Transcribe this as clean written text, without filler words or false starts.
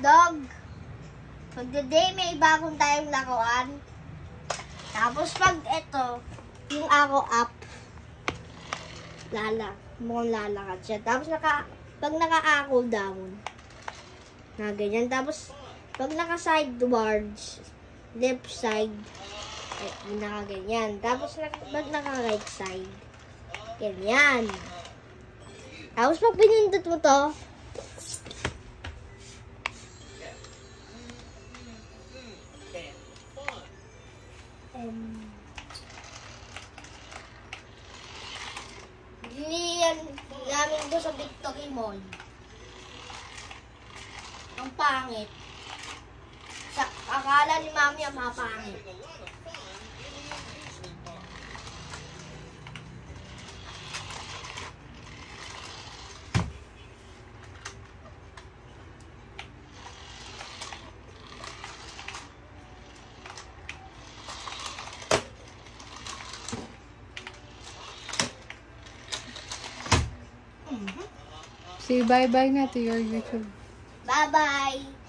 Dog. Pag today may bagong tayong laruan. Tapos pag ito, yung arrow up, mukhang lalakad siya. Tapos pag naka-arrow down, na ganyan. Tapos pag naka-sidewards, left side, naka-ganyan. Tapos pag naka-right side, ganyan. Tapos pag pinindot mo to, yan namin doon sa Victory Mall. Ang pangit. Akala ni Mami ang mapangit. Say bye-bye na to your YouTube. Bye-bye!